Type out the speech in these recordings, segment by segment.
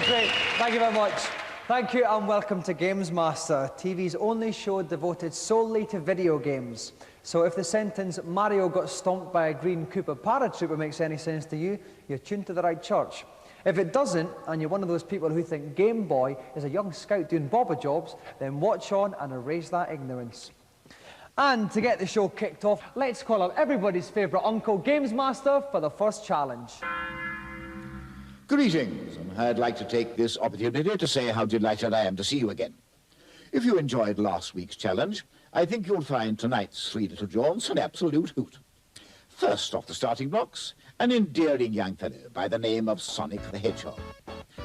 Okay, great. Thank you very much. Thank you and welcome to GamesMaster, TV's only show devoted solely to video games. So if the sentence Mario got stomped by a green Koopa paratrooper makes any sense to you, you're tuned to the right church. If it doesn't, and you're one of those people who think Game Boy is a young scout doing bobber jobs, then watch on and erase that ignorance. And to get the show kicked off, let's call up everybody's favourite uncle, GamesMaster, for the first challenge. Greetings, and I'd like to take this opportunity to say how delighted I am to see you again. If you enjoyed last week's challenge, I think you'll find tonight's three little jaunts an absolute hoot. First off the starting blocks, an endearing young fellow by the name of Sonic the Hedgehog.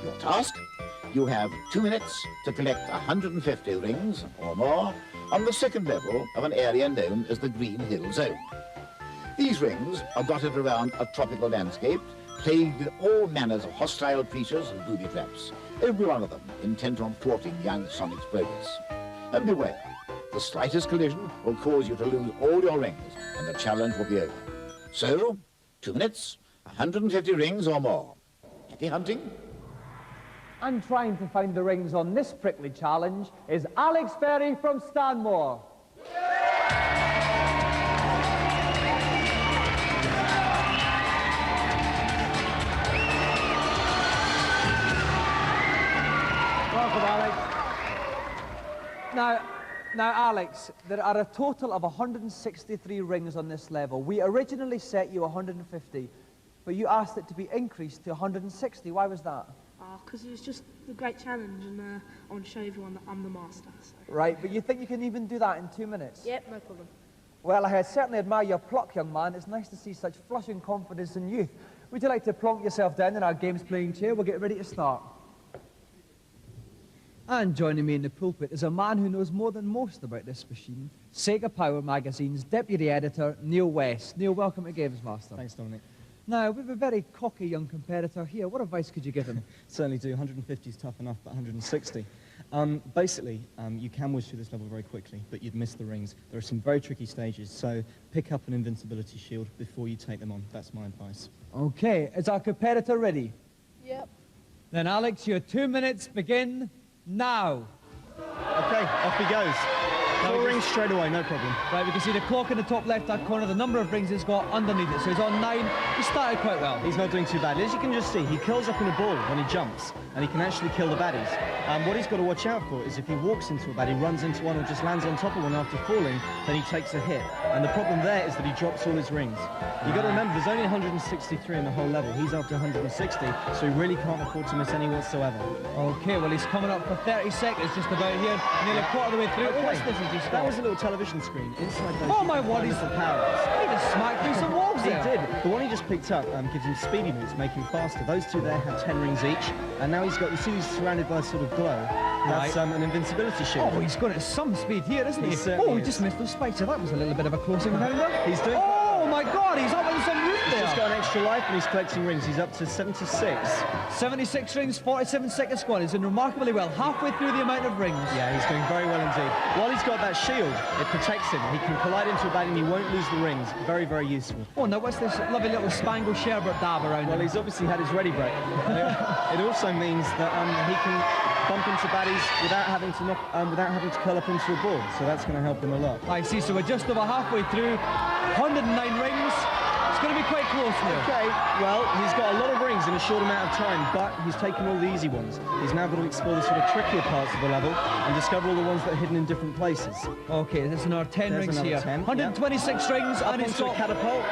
Your task? You have 2 minutes to collect 150 rings or more on the second level of an area known as the Green Hill Zone. These rings are dotted around a tropical landscape plagued with all manners of hostile creatures and booby traps, every one of them intent on thwarting young Sonic's progress. And beware, the slightest collision will cause you to lose all your rings, and the challenge will be over. So, 2 minutes, 150 rings or more. Happy hunting? And trying to find the rings on this prickly challenge is Alex Ferry from Stanmore. Welcome, Alex. Now, Alex, there are a total of 163 rings on this level. We originally set you 150, but you asked it to be increased to 160. Why was that? Because it was just a great challenge, and I want to show everyone that I'm the master. So. Right, but you think you can even do that in 2 minutes? Yep, no problem. Well, I certainly admire your pluck, young man. It's nice to see such flushing confidence in youth. Would you like to plonk yourself down in our games-playing chair? We'll get ready to start. And joining me in the pulpit is a man who knows more than most about this machine, Sega Power Magazine's deputy editor, Neil West. Neil, welcome to GamesMaster. Thanks, Dominic. Now, we have a very cocky young competitor here. What advice could you give him? Certainly do. 150 is tough enough, but 160. Basically, you can whiz through this level very quickly, but you'd miss the rings. There are some very tricky stages, so pick up an invincibility shield before you take them on. That's my advice. Okay, is our competitor ready? Yep. Then, Alex, your 2 minutes begin now. Okay, off he goes. 4 rings straight away, no problem. Right, we can see the clock in the top left-hand corner, the number of rings he's got underneath it. So he's on 9. He started quite well. He's not doing too bad. As you can just see, he curls up in a ball when he jumps, and he can actually kill the baddies. What he's got to watch out for is if he walks into a baddie, runs into one, or just lands on top of one after falling, then he takes a hit. And the problem there is that he drops all his rings. You've got to remember, there's only 163 in the whole level. He's after 160, so he really can't afford to miss any whatsoever. Okay, well, he's coming up for 30 seconds just about here, nearly a quarter of the way through. Okay. What's this he's just That got? was a little television screen. Inside those, Oh, my word, he's powers. He just smacked through some walls He there. did. The one he just picked up gives him speedy moves, make him faster. Those two there have 10 rings each, and now he's got, you see he's surrounded by a sort of glow. That's an invincibility shield. Oh, he's going at some speed here, isn't he? certainly Oh, he is. just missed those spikes. So that was a little bit of a close encounter. He's doing Oh, my God, he's up on some roof He's there. just got an extra life and he's collecting rings. He's up to 76. 76 rings, 47 seconds gone. He's doing remarkably well, halfway through the amount of rings. Yeah, he's doing very well indeed. While he's got that shield, it protects him. He can collide into a baddie and he won't lose the rings. Very, very useful. Oh, now what's this lovely little Spangle Sherbert dab around Well, him? he's obviously had his ready break. It also means that he can bump into baddies without having to curl up into a ball. So that's going to help him a lot. I see, so we're just over halfway through. 109 rings. It's going to be quite close now. Okay, well, he's got a lot of rings in a short amount of time, but he's taken all the easy ones. He's now got to explore the sort of trickier parts of the level and discover all the ones that are hidden in different places. Okay, there's another 10 There's rings another here. 10, 126 rings, Up and he's onto a got catapult.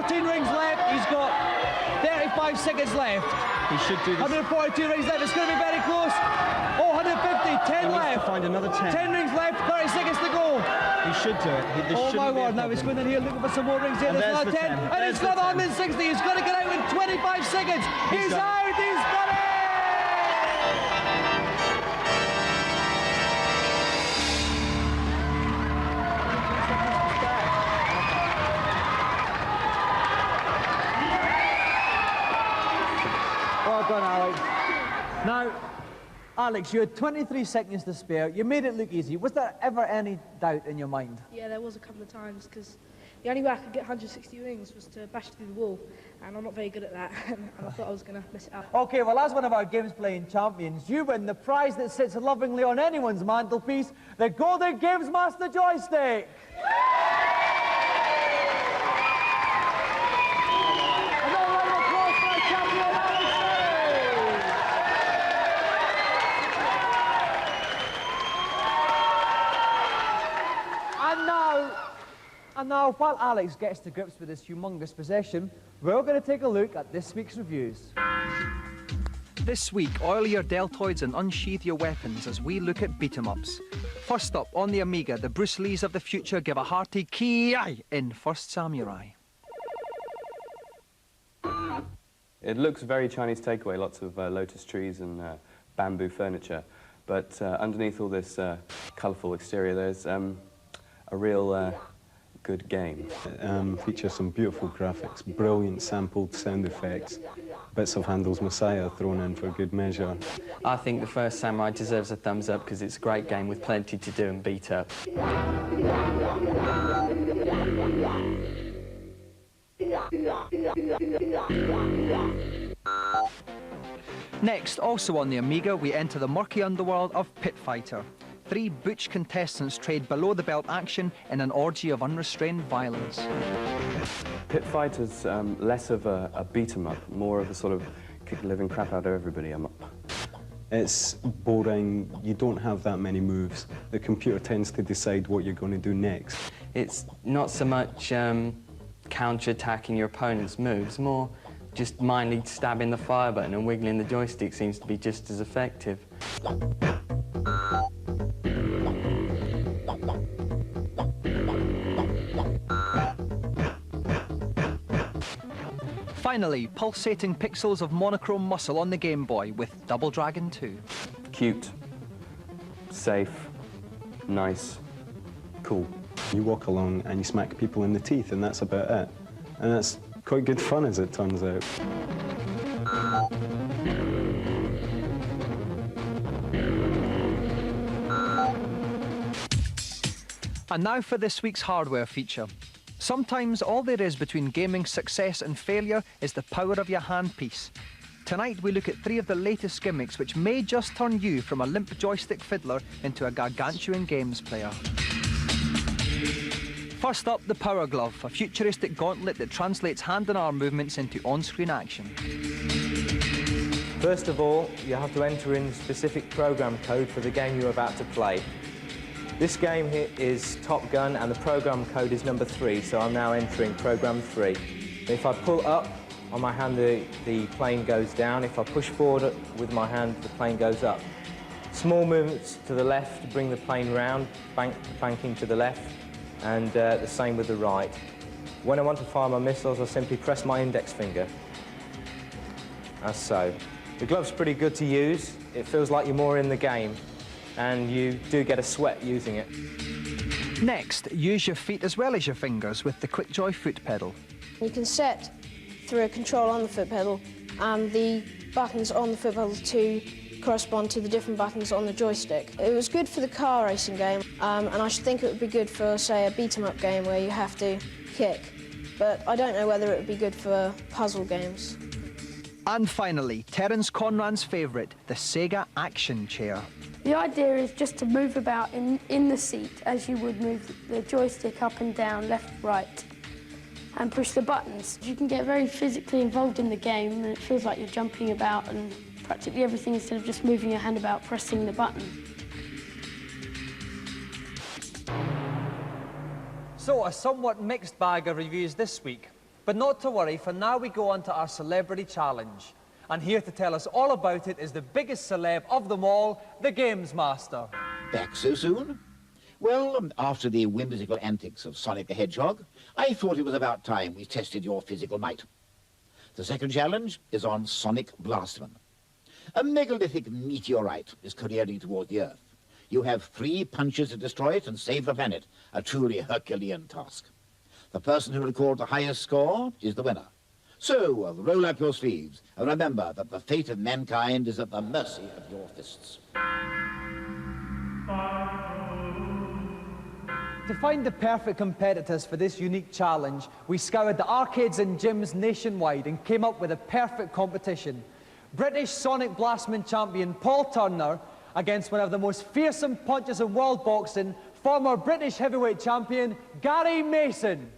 14 rings left. He's got 35 seconds left. He should do this. 142 rings left. It's going to be very close. Oh, 150. 10 He needs left. to find another 10. 10 rings left. 30 seconds to go. He should do it. This Oh my shouldn't be a word, now he's problem. going in here looking for some more rings here. And There's there's another the 10. 10. And There's he's the got 10. 160. He's got to get out in 25 seconds. He's got out. He's got it. Well done, Alex. Now, Alex, you had 23 seconds to spare. You made it look easy. Was there ever any doubt in your mind? Yeah, there was a couple of times, because the only way I could get 160 wings was to bash through the wall, and I'm not very good at that, and I thought I was going to mess it up. Okay, well, as one of our games playing champions, you win the prize that sits lovingly on anyone's mantelpiece, the Golden GamesMaster Joystick! Another round of applause for our champion, Alex! And now, while Alex gets to grips with this humongous possession, we're going to take a look at this week's reviews. This week, oil your deltoids and unsheath your weapons as we look at beat-em-ups. First up, on the Amiga, the Bruce Lees of the future give a hearty ki-ai in First Samurai. It looks very Chinese takeaway, lots of lotus trees and bamboo furniture, but underneath all this colourful exterior, there's a real good game. Features some beautiful graphics, brilliant sampled sound effects, bits of Handel's Messiah thrown in for good measure. I think the First Samurai deserves a thumbs up because it's a great game with plenty to do and beat up. Next, also on the Amiga, we enter the murky underworld of Pit Fighter. 3 butch contestants trade below-the-belt action in an orgy of unrestrained violence. Pit Fighter's less of a beat-em-up, more of a sort of kick the living crap out of everybody. It's boring, you don't have that many moves. The computer tends to decide what you're going to do next. It's not so much counter-attacking your opponent's moves, more just mindly stabbing the fire button and wiggling the joystick seems to be just as effective. Finally, pulsating pixels of monochrome muscle on the Game Boy with Double Dragon 2. Cute, safe, nice, cool. You walk along and you smack people in the teeth and that's about it. And that's quite good fun as it turns out. And now for this week's hardware feature. Sometimes all there is between gaming success and failure is the power of your handpiece. Tonight we look at 3 of the latest gimmicks which may just turn you from a limp joystick fiddler into a gargantuan games player. First up, the Power Glove, a futuristic gauntlet that translates hand and arm movements into on-screen action. First of all, you have to enter in the specific program code for the game you're about to play. This game here is Top Gun and the program code is number 3, so I'm now entering program 3. If I pull up on my hand, the plane goes down. If I push forward with my hand, the plane goes up. Small movements to the left to bring the plane round, banking to the left, and the same with the right. When I want to fire my missiles, I simply press my index finger, as so. The glove's pretty good to use. It feels like you're more in the game, and you do get a sweat using it. Next, use your feet as well as your fingers with the QuickJoy foot pedal. You can set through a control on the foot pedal and the buttons on the foot pedal to correspond to the different buttons on the joystick. It was good for the car racing game, and I should think it would be good for, say, a beat-em-up game where you have to kick, but I don't know whether it would be good for puzzle games. And finally, Terence Conran's favourite, the Sega Action Chair. The idea is just to move about in the seat as you would move the joystick up and down, left, right, and push the buttons. You can get very physically involved in the game, and it feels like you're jumping about and practically everything instead of just moving your hand about pressing the button. So, a somewhat mixed bag of reviews this week. But not to worry, for now we go on to our Celebrity Challenge. And here to tell us all about it is the biggest celeb of them all, the GamesMaster. Back so soon? Well, after the whimsical antics of Sonic the Hedgehog, I thought it was about time we tested your physical might. The second challenge is on Sonic Blastman. A megalithic meteorite is careering toward the Earth. You have 3 punches to destroy it and save the planet, a truly Herculean task. The person who records the highest score is the winner. So, roll up your sleeves, and remember that the fate of mankind is at the mercy of your fists. To find the perfect competitors for this unique challenge, we scoured the arcades and gyms nationwide and came up with a perfect competition. British Sonic Blastman champion Paul Turner against one of the most fearsome punchers in world boxing, former British heavyweight champion Gary Mason.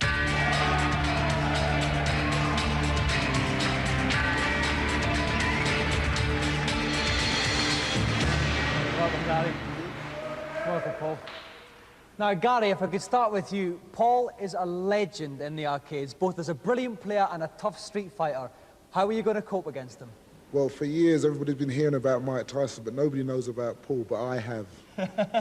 Welcome, Gary. Welcome, Paul. Now, Gary, if I could start with you, Paul is a legend in the arcades, both as a brilliant player and a tough street fighter. How are you going to cope against him? Well, for years, everybody's been hearing about Mike Tyson, but nobody knows about Paul, but I have.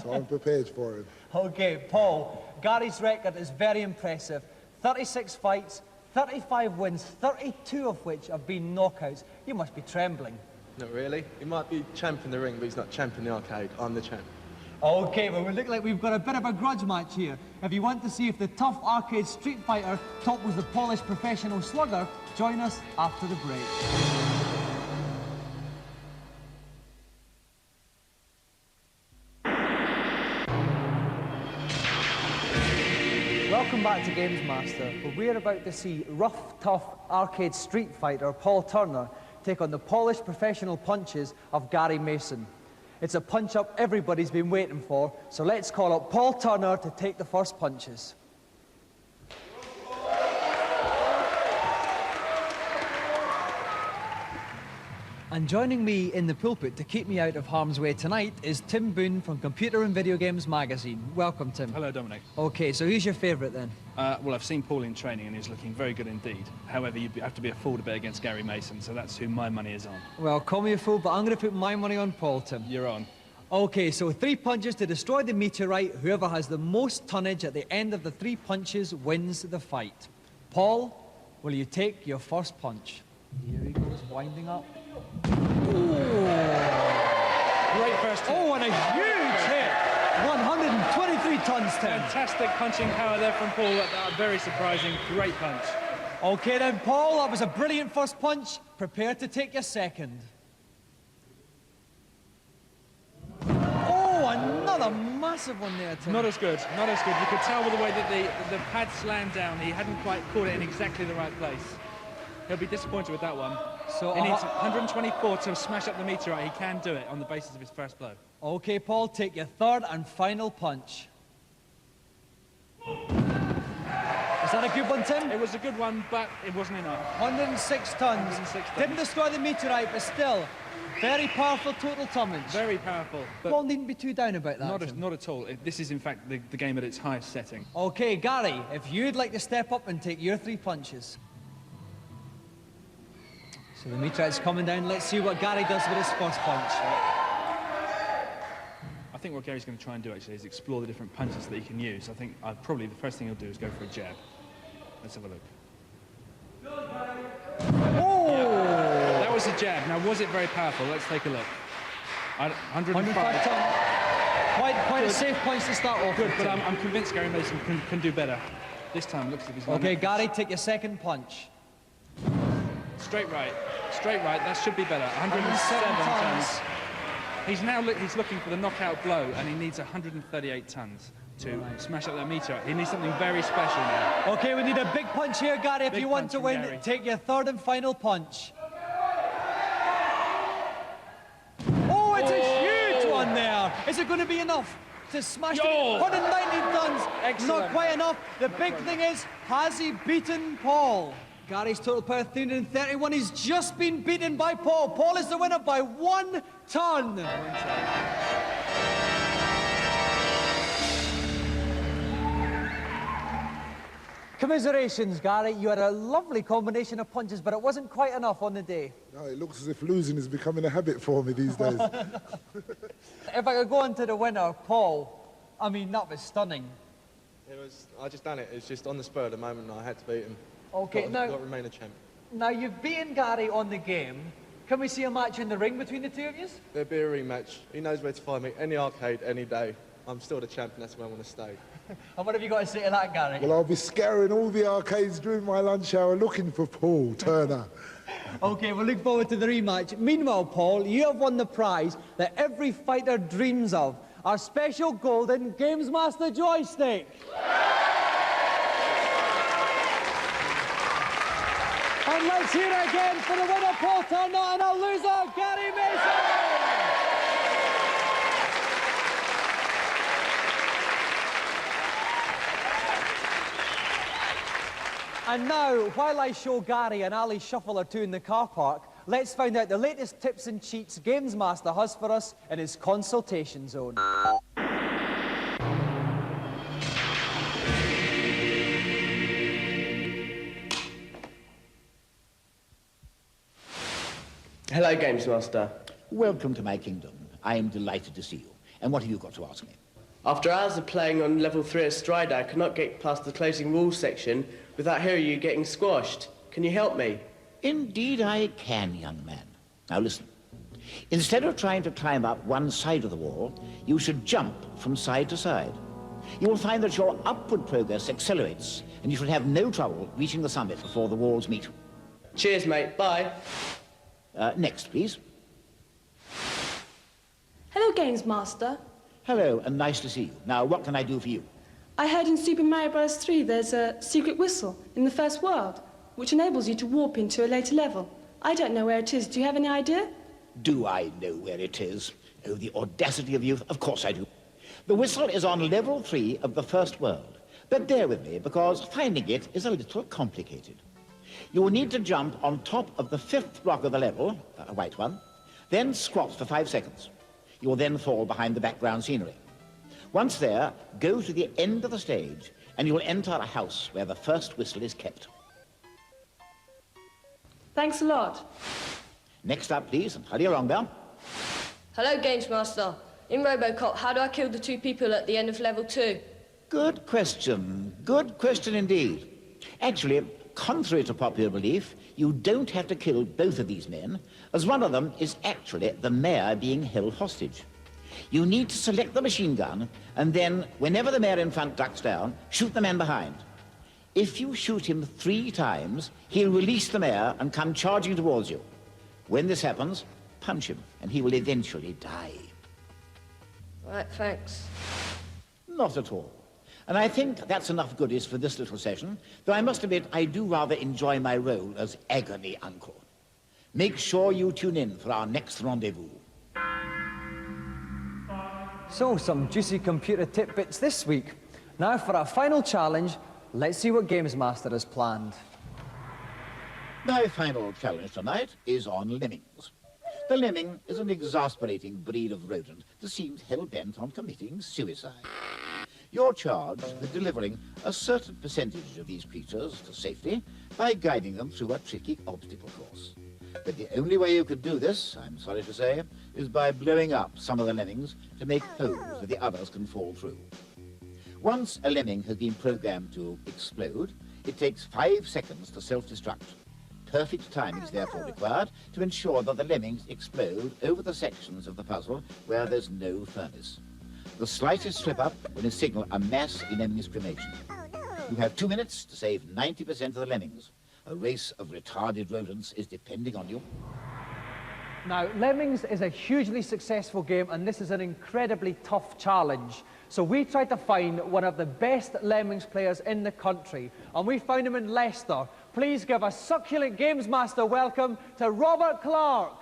So I'm prepared for him. Okay, Paul, Gary's record is very impressive. 36 fights, 35 wins, 32 of which have been knockouts. You must be trembling. Not really. He might be champ in the ring, but he's not champ in the arcade. I'm the champ. Okay, well, we look like we've got a bit of a grudge match here. If you want to see if the tough arcade street fighter topples the polished professional slugger, join us after the break. Welcome back to GamesMaster, where we're about to see rough, tough arcade street fighter Paul Turner take on the polished professional punches of Gary Mason. It's a punch-up everybody's been waiting for, so let's call up Paul Turner to take the first punches. And joining me in the pulpit to keep me out of harm's way tonight is Tim Boone from Computer and Video Games magazine. Welcome, Tim. Hello, Dominic. Okay, so who's your favourite then? Well, I've seen Paul in training and he's looking very good indeed. However, you'd have to be a fool to bet against Gary Mason, so that's who my money is on. Well, call me a fool, but I'm going to put my money on Paul, Tim. You're on. Okay, so 3 punches to destroy the meteorite. Whoever has the most tonnage at the end of the 3 punches wins the fight. Paul, will you take your first punch? Here he goes, winding up. Great first hit. Oh, and a huge hit! 123 tons, Tim. Fantastic punching power there from Paul. Very surprising. Great punch. Okay then, Paul, that was a brilliant first punch. Prepare to take your second. Oh, another massive one there, Tim. Not as good. Not as good. You could tell with the way that the pad slammed down, he hadn't quite caught it in exactly the right place. He'll be disappointed with that one. So he needs 124 to smash up the meteorite. He can do it on the basis of his first blow. Okay, Paul, take your third and final punch. Is that a good one, Tim? It was a good one, but it wasn't enough. 106 tons. 106 tons. Didn't destroy the meteorite, but still, very powerful total tonnage. Very powerful. Paul needn't be too down about that. Not at all. This is, in fact, the game at its highest setting. Okay, Gary, if you'd like to step up and take your 3 punches. So the meteorite's coming down. Let's see what Gary does with his first punch. I think what Gary's going to try and do, actually, is explore the different punches that he can use. I think probably the first thing he'll do is go for a jab. Let's have a look. Oh! Yeah, that was a jab. Now, was it very powerful? Let's take a look. 105 tons. Quite a safe punch to start off. Good, but I'm convinced Gary Mason can do better. This time, looks like he's going. Okay, Gary, take your second punch. Straight right. Straight right. That should be better. 107 tons. He's looking for the knockout blow, and he needs 138 tons to smash up that meteorite. He needs something very special now. Okay, we need a big punch here, Gary. If you want to win, Gary. take your third and final punch. Oh, it's a huge one there. Is it going to be enough to smash it? 190 tons. Excellent. Not quite enough. The big thing is, has he beaten Paul? Gary's total power 331. He's just been beaten by Paul. Paul is the winner by 1 ton. Commiserations, Gary. You had a lovely combination of punches, but it wasn't quite enough on the day. No, it looks as if losing is becoming a habit for me these days. If I could go on to the winner, Paul, I mean, that was stunning. I just done it. It's just on the spur of the moment. I had to beat him. Okay, got to remain a champ. Now, you've beaten Gary on the game. Can we see a match in the ring between the two of you? There'll be a rematch. He knows where to find me. Any arcade, any day. I'm still the champ, and that's where I want to stay. And what have you got to say to that, Gary? Well, I'll be scouring all the arcades during my lunch hour looking for Paul Turner. OK, we'll look forward to the rematch. Meanwhile, Paul, you have won the prize that every fighter dreams of, our special golden GamesMaster joystick. And let's hear it again for the winner, Paul Turner, and our loser, Gary Mason! And now, while I show Gary an alley shuffle or two in the car park, let's find out the latest tips and cheats GamesMaster has for us in his consultation zone. Hello, GamesMaster. Welcome to my kingdom. I am delighted to see you. And what have you got to ask me? After hours of playing on level 3 of Strider, I cannot get past the closing rules section without hearing you getting squashed. Can you help me? Indeed I can, young man. Now listen. Instead of trying to climb up one side of the wall, you should jump from side to side. You will find that your upward progress accelerates, and you should have no trouble reaching the summit before the walls meet. Cheers, mate. Bye. Next, please. Hello, GamesMaster. Hello, and nice to see you. Now, what can I do for you? I heard in Super Mario Bros. 3 there's a secret whistle in the first world, which enables you to warp into a later level. I don't know where it is. Do you have any idea? Do I know where it is? Oh, the audacity of you. Of course I do. The whistle is on level 3 of the first world. But bear with me, because finding it is a little complicated. You will need to jump on top of the 5th block of the level, a white one, then squat for 5 seconds. You will then fall behind the background scenery. Once there, go to the end of the stage, and you will enter a house where the first whistle is kept. Thanks a lot. Next up, please, and hurry along there. Hello, GamesMaster. In Robocop, how do I kill the 2 people at the end of level 2? Good question. Good question indeed. Actually, contrary to popular belief, you don't have to kill both of these men, as one of them is actually the mayor being held hostage. You need to select the machine gun, and then, whenever the mayor in front ducks down, shoot the man behind. If you shoot him 3 times, he'll release the mayor and come charging towards you. When this happens, punch him, and he will eventually die. Right, thanks. Not at all. And I think that's enough goodies for this little session, though I must admit I do rather enjoy my role as agony uncle. Make sure you tune in for our next rendezvous. So, some juicy computer tidbits this week. Now for our final challenge, let's see what GamesMaster has planned. My final challenge tonight is on lemmings. The lemming is an exasperating breed of rodent that seems hell-bent on committing suicide. You're charged with delivering a certain percentage of these creatures to safety by guiding them through a tricky obstacle course. But the only way you could do this, I'm sorry to say, is by blowing up some of the lemmings to make holes that the others can fall through. Once a lemming has been programmed to explode, it takes 5 seconds to self-destruct. Perfect timing is therefore required to ensure that the lemmings explode over the sections of the puzzle where there's no furnace. The slightest slip-up will signal a mass lemmings cremation. You have 2 minutes to save 90% of the lemmings. A race of retarded rodents is depending on you. Now, Lemmings is a hugely successful game, and this is an incredibly tough challenge. So we tried to find one of the best Lemmings players in the country, and we found him in Leicester. Please give a succulent GamesMaster welcome to Robert Clark.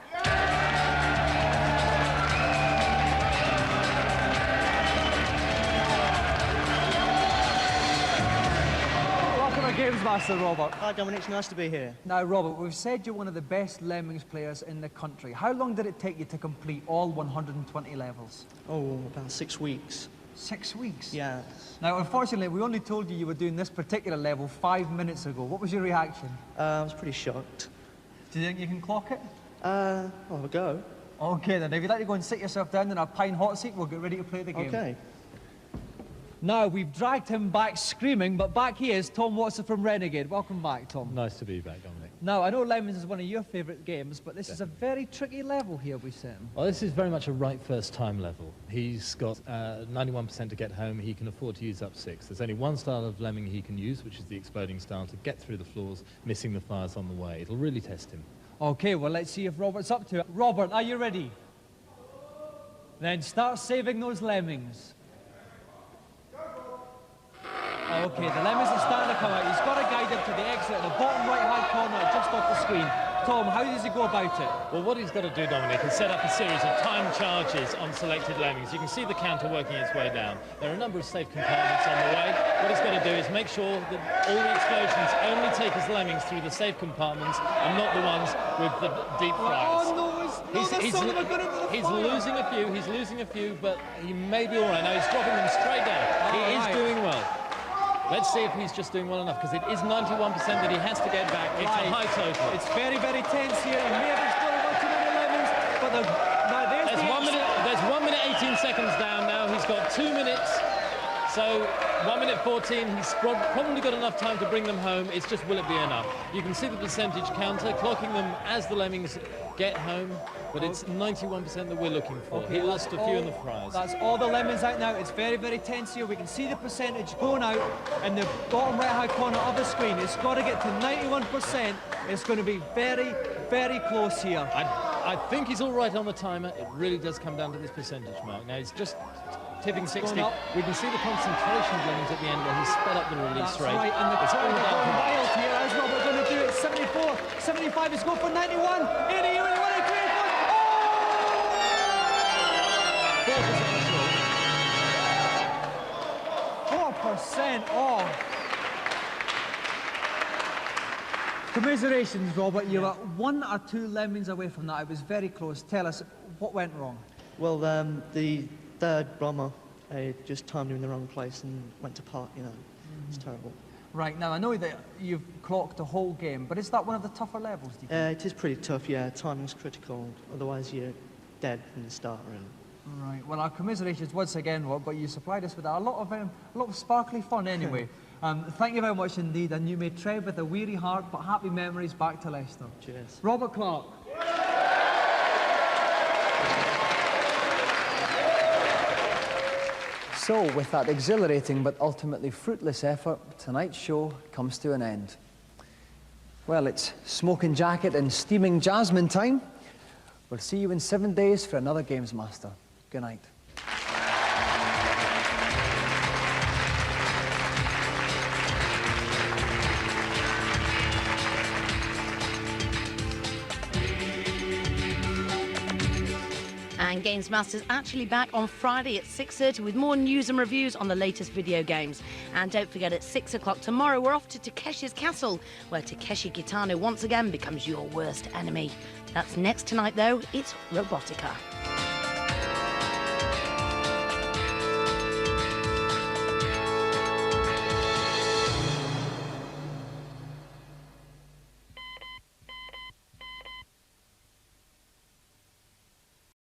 GamesMaster, Robert. Hi, Dominik. It's nice to be here. Now, Robert, we've said you're one of the best Lemmings players in the country. How long did it take you to complete all 120 levels? Oh, about 6 weeks. 6 weeks? Yes. Now, unfortunately, we only told you you were doing this particular level 5 minutes ago. What was your reaction? I was pretty shocked. Do you think you can clock it? I'll have a go. OK, then. If you'd like to go and sit yourself down in our pine hot seat, we'll get ready to play the game. OK. Now, we've dragged him back screaming, but back he is, Tom Watson from Renegade. Welcome back, Tom. Nice to be back, Dominic. Now, I know Lemons is one of your favourite games, but this is a very tricky level here we set him. Well, this is very much a right first time level. He's got 91% to get home. He can afford to use up 6. There's only one style of lemming he can use, which is the exploding style, to get through the floors, missing the fires on the way. It'll really test him. Okay, well, let's see if Robert's up to it. Robert, are you ready? Then start saving those lemmings. Okay, the lemmings are starting to come out. He's got to guide them to the exit at the bottom right-hand corner, just off the screen. Tom, how does he go about it? Well, what he's got to do, Dominic, is set up a series of time charges on selected lemmings. You can see the counter working its way down. There are a number of safe compartments on the way. What he's got to do is make sure that all the explosions only take his lemmings through the safe compartments and not the ones with the deep fryers. Oh, no, he's losing a few, but he may be all right. Now he's dropping them straight down. He is doing well. Let's see if he's just doing well enough, because it is 91% that he has to get back. It's a high total. It's very, very tense here. He may have exploded one too many lemons, but there's 1 minute 18 seconds down now. He's got 2 minutes. So 1 minute 14, he's probably got enough time to bring them home. It's just, will it be enough? You can see the percentage counter, clocking them as the lemmings get home, but it's 91% that we're looking for. Okay, he lost a few in the fries. That's all the lemons out now. It's very, very tense here. We can see the percentage going out in the bottom right-hand corner of the screen. It's got to get to 91%. It's going to be very, very close here. I think he's all right on the timer. It really does come down to this percentage mark. Now, it's just tipping 60. We can see the concentration of lemmings at the end where he sped up the release rate. Right, and it's all wild here. How's Robert going to do it? 74, 75, he's going for 91, 80, 81, 4% off. Commiserations, Robert. You were 1 or 2 lemons away from that. It was very close. Tell us, what went wrong? Well, the third bomber just timed him in the wrong place and went to pot, you know. It's terrible. Right, now I know that you've clocked the whole game, but is that one of the tougher levels, do you think? It is pretty tough, yeah. Timing's critical, otherwise you're dead from the start, really. Right, well, our commiserations once again, Rob, but you supplied us with a lot of sparkly fun anyway. Thank you very much indeed, and you may tread with a weary heart, but happy memories back to Leicester. Cheers. Robert Clark. So, with that exhilarating but ultimately fruitless effort, tonight's show comes to an end. Well, it's smoking jacket and steaming jasmine time. We'll see you in 7 days for another GamesMaster. Good night. And GamesMaster's actually back on Friday at 6:30 with more news and reviews on the latest video games. And don't forget, at 6 o'clock tomorrow, we're off to Takeshi's Castle, where Takeshi Kitano once again becomes your worst enemy. That's next tonight, though. It's Robotica.